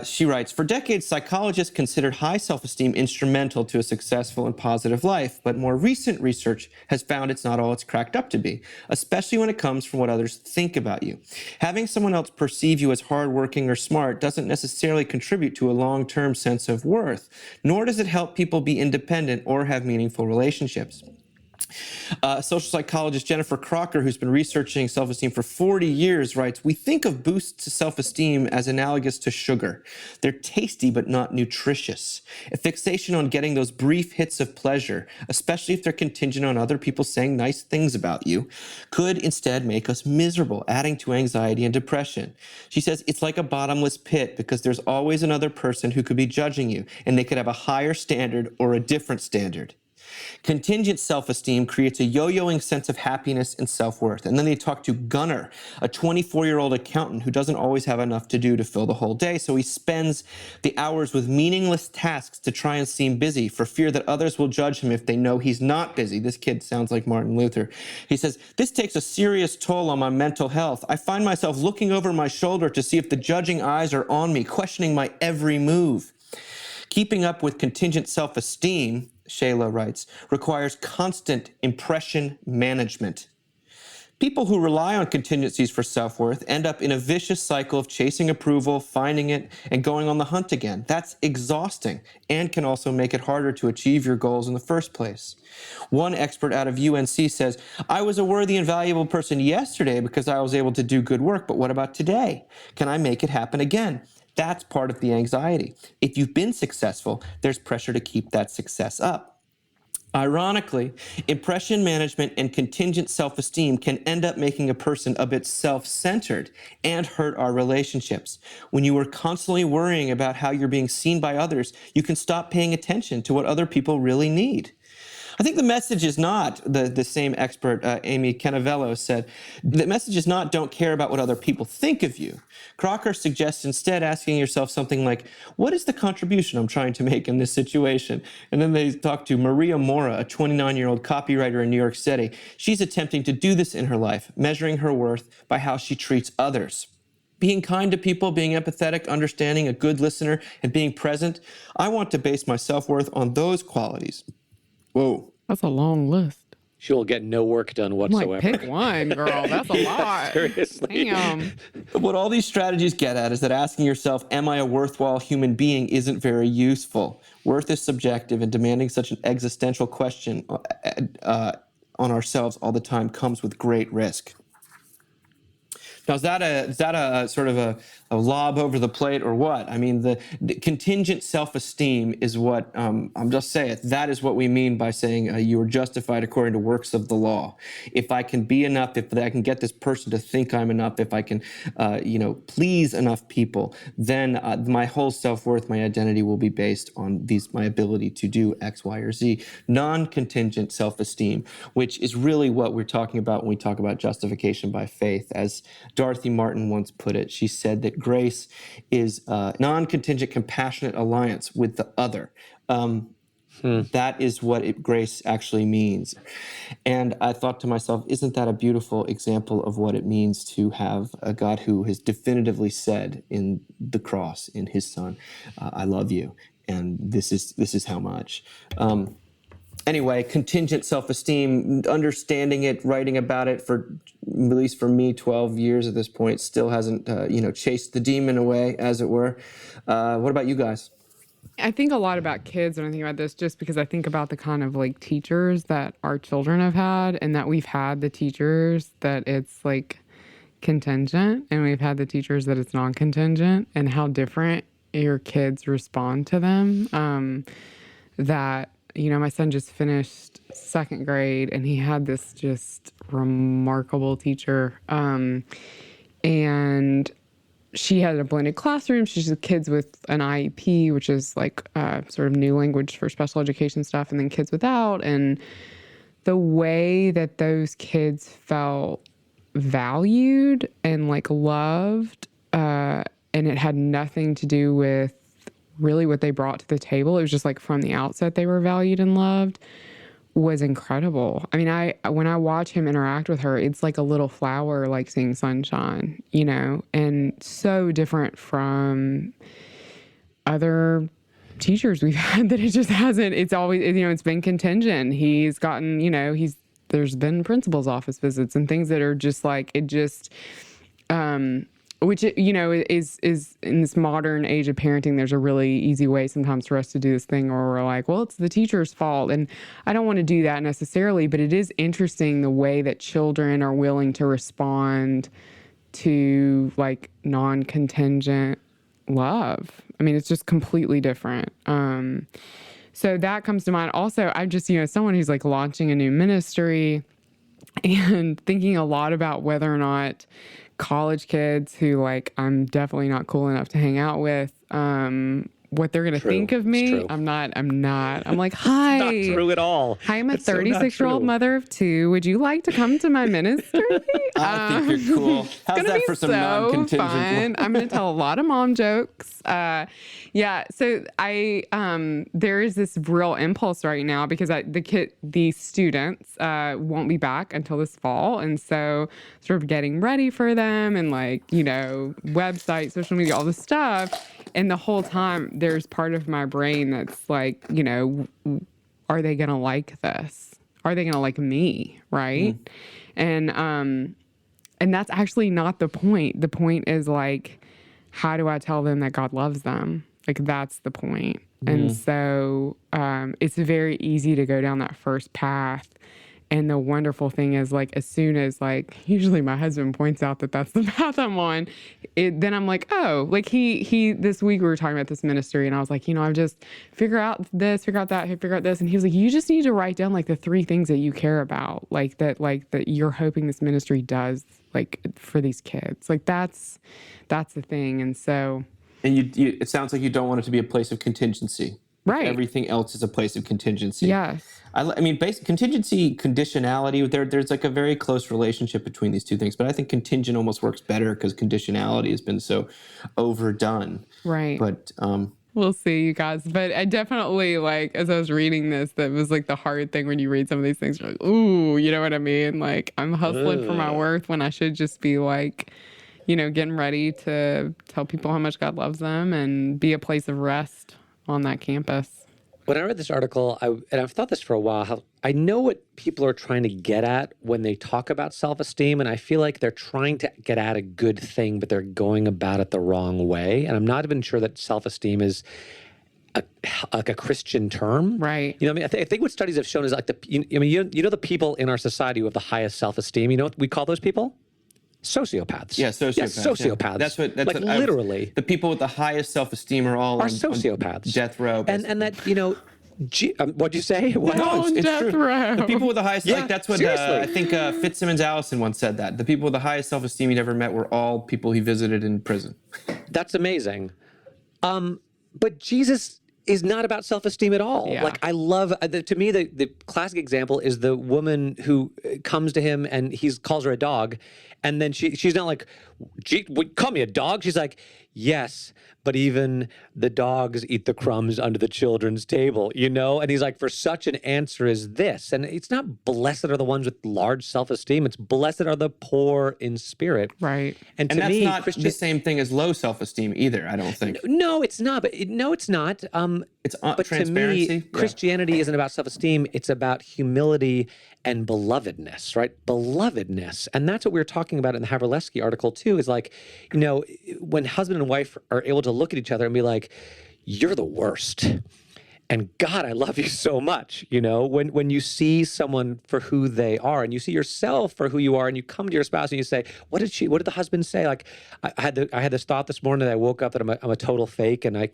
She writes, for decades, psychologists considered high self-esteem instrumental to a successful and positive life, but more recent research has found it's not all it's cracked up to be, especially when it comes from what others think about you. Having someone else perceive you as hardworking or smart doesn't necessarily contribute to a long-term sense of worth, nor does it help people be independent or have meaningful relationships. Social psychologist Jennifer Crocker, who's been researching self-esteem for 40 years, writes, we think of boosts to self-esteem as analogous to sugar. They're tasty but not nutritious. A fixation on getting those brief hits of pleasure, especially if they're contingent on other people saying nice things about you, could instead make us miserable, adding to anxiety and depression. She says it's like a bottomless pit because there's always another person who could be judging you, and they could have a higher standard or a different standard. Contingent self-esteem creates a yo-yoing sense of happiness and self-worth. And then they talk to Gunnar, a 24-year-old accountant who doesn't always have enough to do to fill the whole day. So he spends the hours with meaningless tasks to try and seem busy for fear that others will judge him if they know he's not busy. This kid sounds like Martin Luther. He says, "This takes a serious toll on my mental health. I find myself looking over my shoulder to see if the judging eyes are on me, questioning my every move." Keeping up with contingent self-esteem, Shayla writes, requires constant impression management. People who rely on contingencies for self-worth end up in a vicious cycle of chasing approval, finding it, and going on the hunt again. That's exhausting and can also make it harder to achieve your goals in the first place. One expert out of UNC says, "I was a worthy and valuable person yesterday because I was able to do good work, but what about today? Can I make it happen again?" That's part of the anxiety. If you've been successful, there's pressure to keep that success up. Ironically, impression management and contingent self-esteem can end up making a person a bit self-centered and hurt our relationships. When you are constantly worrying about how you're being seen by others, you can stop paying attention to what other people really need. I think the message is not, the same expert, Amy Canavello said, the message is not don't care about what other people think of you. Crocker suggests instead asking yourself something like, what is the contribution I'm trying to make in this situation? And then they talk to Maria Mora, a 29-year-old copywriter in New York City. She's attempting to do this in her life, measuring her worth by how she treats others. Being kind to people, being empathetic, understanding, a good listener, and being present. I want to base my self-worth on those qualities. Whoa. That's a long list. She will get no work done I'm whatsoever. like, pick one, girl. That's a lot. Seriously. Damn. What all these strategies get at is that asking yourself, am I a worthwhile human being, isn't very useful. Worth is subjective, and demanding such an existential question on ourselves all the time comes with great risk. Now, is that a sort of a lob over the plate or what? I mean, the contingent self-esteem is what, I'm just saying, that is what we mean by saying you are justified according to works of the law. If I can be enough, if I can get this person to think I'm enough, if I can, please enough people, then my whole self-worth, my identity will be based on my ability to do X, Y, or Z. Non-contingent self-esteem, which is really what we're talking about when we talk about justification by faith. As Dorothy Martin once put it, she said that grace is a non-contingent, compassionate alliance with the other. That is what grace actually means. And I thought to myself, isn't that a beautiful example of what it means to have a God who has definitively said in the cross, in his son, I love you, and this is how much. Anyway, contingent self-esteem, understanding it, writing about it for, at least for me, 12 years at this point, still hasn't, chased the demon away, as it were. What about you guys? I think a lot about kids when I think about this, just because I think about the kind of like teachers that our children have had, and that we've had the teachers that it's like contingent, and we've had the teachers that it's non-contingent, and how different your kids respond to them. My son just finished second grade, and he had this just remarkable teacher. And she had a blended classroom. She's the kids with an IEP, which is like sort of new language for special education stuff, and then kids without. And the way that those kids felt valued and like loved, and it had nothing to do with really what they brought to the table. It was just like from the outset they were valued and loved, was incredible. I mean, when I watch him interact with her, it's like a little flower, like seeing sunshine, and so different from other teachers we've had that it just hasn't, it's always, it's been contingent. He's gotten, there's been principal's office visits and things that are just like, it just, which, is in this modern age of parenting, there's a really easy way sometimes for us to do this thing where we're like, well, it's the teacher's fault. And I don't want to do that necessarily, but it is interesting the way that children are willing to respond to like non-contingent love. I mean, it's just completely different. So that comes to mind. Also, I'm just, someone who's like launching a new ministry and thinking a lot about whether or not college kids who like I'm definitely not cool enough to hang out with what they're going to think of It's me. true. I'm not. I'm like, hi. Not true at all. Hi, I'm a It's so not 36-year-old true. mother of 2. Would you like to come to my ministry? I think you're cool. How's Gonna that be for some so non-contingent? fun. I'm going to tell a lot of mom jokes. Yeah. So there is this real impulse right now because the students won't be back until this fall, and so sort of getting ready for them and like website, social media, all this stuff. And the whole time, there's part of my brain that's like, are they gonna like this? Are they gonna like me? Right? And that's actually not the point. The point is like, how do I tell them that God loves them? Like that's the point. And so it's very easy to go down that first path. And the wonderful thing is, like, as soon as, like, usually my husband points out that that's the path I'm on, then I'm like, oh, like he this week we were talking about this ministry, and I was like, I've just figure out this, figure out that, figure out this, and he was like, you just need to write down like the 3 things that you care about, like that you're hoping this ministry does, like for these kids, like that's the thing, and so. And you it sounds like you don't want it to be a place of contingency. Right. Everything else is a place of contingency. Yes. I mean, basic contingency, conditionality, there's like a very close relationship between these two things. But I think contingent almost works better because conditionality has been so overdone. Right. But we'll see, you guys. But I definitely, like, as I was reading this, that was like the hard thing when you read some of these things. You're like, ooh, you know what I mean? Like, I'm hustling for my worth when I should just be like, getting ready to tell people how much God loves them and be a place of rest on that campus. When I read this article, and I've thought this for a while, how I know what people are trying to get at when they talk about self-esteem, and I feel like they're trying to get at a good thing, but they're going about it the wrong way. And I'm not even sure that self-esteem is like a Christian term. Right. I mean, I think what studies have shown is like the people in our society who have the highest self-esteem, you know what we call those people? Sociopaths. yeah, sociopaths. Yes, sociopaths. Yeah. That's what literally. The people with the highest self-esteem are all Are on sociopaths. death row. And that, what'd you say? What? No, it's death true. row. The people with the highest, Yeah, like that's what seriously. I think Fitzsimmons Allison once said that. The people with the highest self-esteem he ever met were all people he visited in prison. That's amazing. But Jesus is not about self-esteem at all. Yeah. Like I love, to me, the classic example is the woman who comes to him and he calls her a dog. And then she's not like, call me a dog. She's like, yes, but even the dogs eat the crumbs under the children's table, And he's like, for such an answer as this. And it's not blessed are the ones with large self-esteem. It's blessed are the poor in spirit. Right. And to And that's me, not the same thing as low self-esteem either, I don't think. No, it's not. No, it's not. It's But transparency. to me, Christianity isn't about self-esteem. It's about humility and belovedness, right? Belovedness. And that's what we were talking about in the Havrilesky article too, is like, when husband and wife are able to look at each other and be like, you're the worst. And God, I love you so much. When you see someone for who they are and you see yourself for who you are and you come to your spouse and you say, what did the husband say? Like I had this thought this morning that I woke up that I'm a total fake and I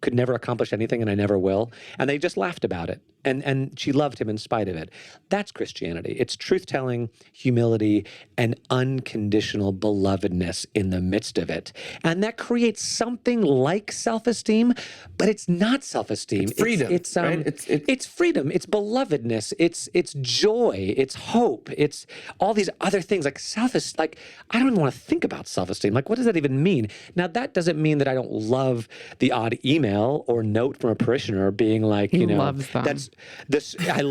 could never accomplish anything and I never will. And they just laughed about it. And she loved him in spite of it. That's Christianity. It's truth-telling, humility, and unconditional belovedness in the midst of it. And that creates something like self-esteem, but it's not self-esteem. It's freedom, right? It's freedom. It's belovedness. It's joy. It's hope. It's all these other things like self-esteem. Like I don't even want to think about self-esteem. Like what does that even mean? Now that doesn't mean that I don't love the odd email or note from a parishioner being like, He loves them. that's this. I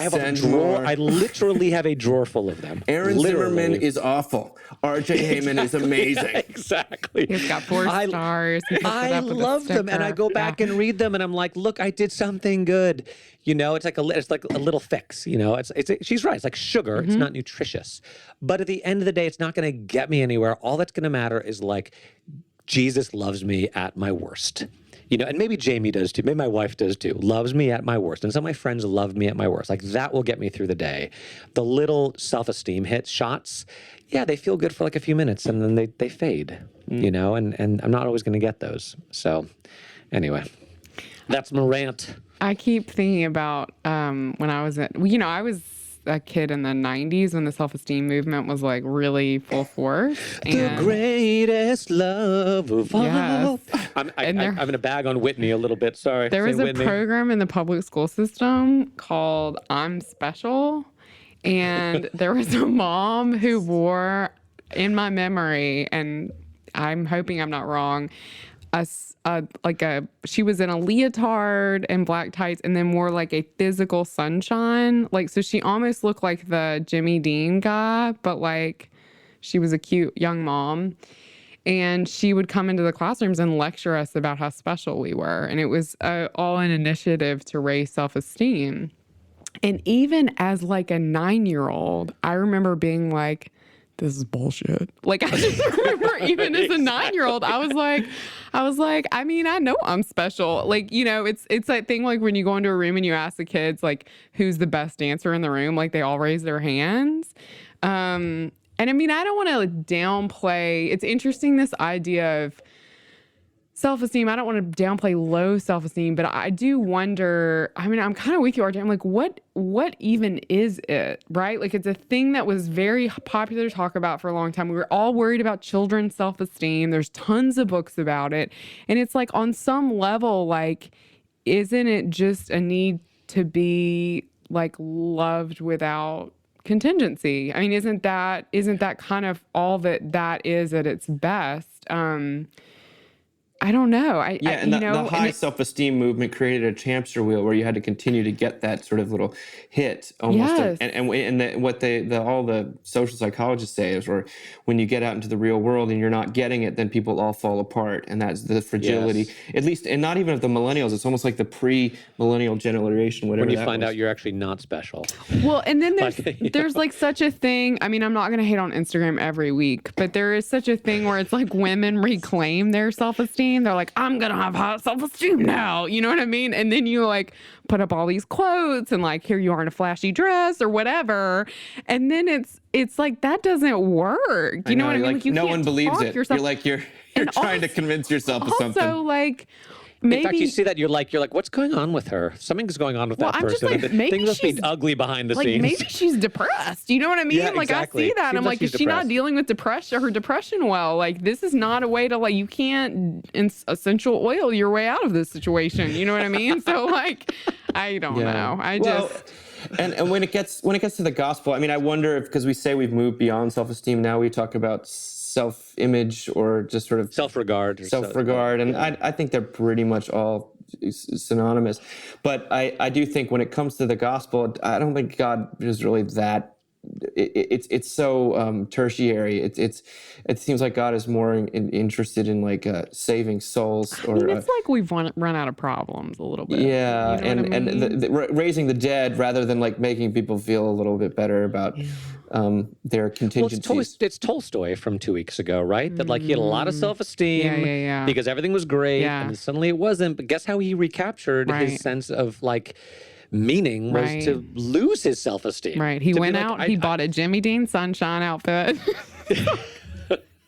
have a Send drawer. more. I literally have a drawer full of them. Aaron Literally. Zimmerman is awful. R.J. Heyman is amazing. Exactly. He's got 4 stars. He puts it I up with a love them, and I sticker. go back and read them, and I'm like, look, I did something good. It's like a little fix. She's right. It's like sugar. It's not nutritious, but at the end of the day, it's not going to get me anywhere. All that's going to matter is like Jesus loves me at my worst. And maybe Jamie does too. Maybe my wife does too. Loves me at my worst. And some of my friends love me at my worst. Like that will get me through the day. The little self-esteem shots, yeah, they feel good for like a few minutes and then they fade, and I'm not always going to get those. So anyway, that's my rant. I keep thinking about when I was I was a kid in the 90s when the self-esteem movement was like really full force. The greatest love of all. Yes. I'm And there- going to bag on Whitney a little bit. Sorry. There was Say a Whitney. program in the public school system called I'm Special. And there was a mom who wore, in my memory, and I'm hoping I'm not wrong, she was in a leotard and black tights and then wore like a physical sunshine. Like, so she almost looked like the Jimmy Dean guy, but like she was a cute young mom. And she would come into the classrooms and lecture us about how special we were. And it was all an initiative to raise self-esteem. And even as like a 9-year-old, I remember being like, this is bullshit. Like, I just remember even as a 9-year-old, I was like, I mean, I know I'm special. Like, you know, it's that thing like when you go into a room and you ask the kids, like, who's the best dancer in the room? Like, they all raise their hands. And I mean, I don't want to downplay. It's interesting, this idea of self-esteem. I don't want to downplay low self-esteem, but I do wonder, I mean, I'm kind of with you, RJ. I'm like, what even is it, right? Like, it's a thing that was very popular to talk about for a long time. We were all worried about children's self-esteem. There's tons of books about it. And it's like, on some level, like, isn't it just a need to be like loved without contingency? I mean, isn't that kind of all that is at its best? I don't know. The high self-esteem movement created a hamster wheel where you had to continue to get that sort of little hit almost. Yes. What all the social psychologists say is, or when you get out into the real world and you're not getting it, then people all fall apart, and that's the fragility. Yes. At least, and not even of the millennials. It's almost like the pre-millennial generation, whatever. When you that find was. out you're actually not special. Well, and then there's Like, there's like such a thing. I mean, I'm not going to hate on Instagram every week, but there is such a thing where it's like women reclaim their self-esteem. They're like, I'm going to have high self-esteem now. You know what I mean? And then you like put up all these quotes and like, here you are in a flashy dress or whatever. And then it's like, that doesn't work. You know what I mean? Like, you no can't one believes talk it. yourself- You're like, you're And trying to also- convince yourself of something. Also, like, maybe. In fact, you see that you're like, what's going on with her? Something's going on with Well, that I'm just person. like, maybe Things must be she's- ugly behind the like, scenes. maybe she's depressed. You know what I mean? Yeah, like, exactly. I see that. Seems I'm like like, she's is she not depressed. dealing with her depression well? Like, this is not a way to, like, you can't essential oil your way out of this situation. You know what I mean? So, like, I don't know. And when it gets to the gospel, I mean, I wonder if, because we say we've moved beyond self-esteem, now we talk about self-image or just sort of Self-regard. and I think they're pretty much all synonymous. But I do think when it comes to the gospel, I don't think God is really that. It's so tertiary. It seems like God is more interested in like saving souls. I mean, it's like we've run out of problems a little bit. Yeah, You know what I mean? and raising the dead rather than like making people feel a little bit better about their Well, contingencies. it's Tolstoy from 2 weeks ago, right? That like he had a lot of self-esteem Yeah. because everything was great, Yeah. and then suddenly it wasn't. But guess how he recaptured Right. his sense of like meaning was Right. to lose his self-esteem. Right. He To be went like, out, he bought a Jimmy Dean sunshine outfit.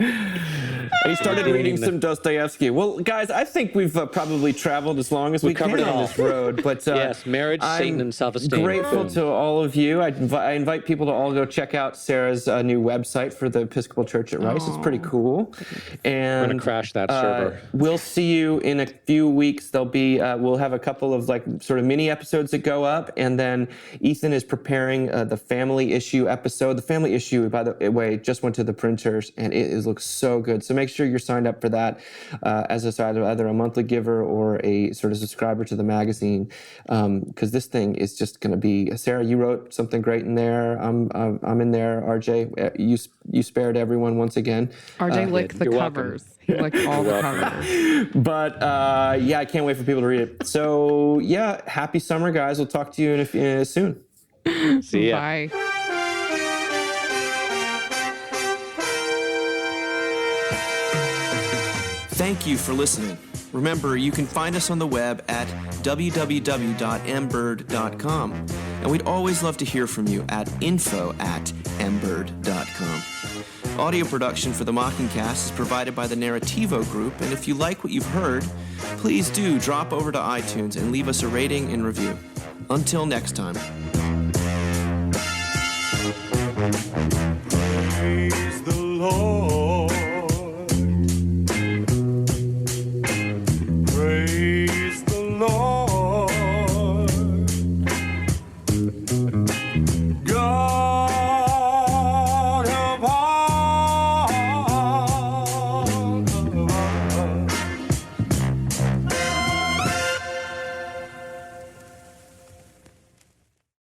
And he started reading some Dostoevsky. Well, guys, I think we've probably traveled as long as we can covered it on all. this road. But Yes, marriage, Satan, and self-esteem. Grateful Boom. to all of you. I invite people to all go check out Sarah's new website for the Episcopal Church at Rice. It's pretty cool. And We're gonna crash that server. We'll see you in a few weeks. There'll be we'll have a couple of like sort of mini episodes that go up, and then Ethan is preparing the family issue episode. The family issue, by the way, just went to the printers, and it looks so good. So make sure you're signed up for that as either a monthly giver or a sort of subscriber to the magazine, because this thing is just going to be. Sarah, you wrote something great in there. I'm in there. RJ, you spared everyone once again. RJ licked the You're welcome. covers. He licked all the covers. But yeah, I can't wait for people to read it. So yeah, happy summer, guys. We'll talk to you soon. See ya. Bye. Thank you for listening. Remember, you can find us on the web at www.mbird.com. And we'd always love to hear from you at info@mbird.com. Audio production for the Mockingcast is provided by the Narrativo Group, and if you like what you've heard, please do drop over to iTunes and leave us a rating and review. Until next time.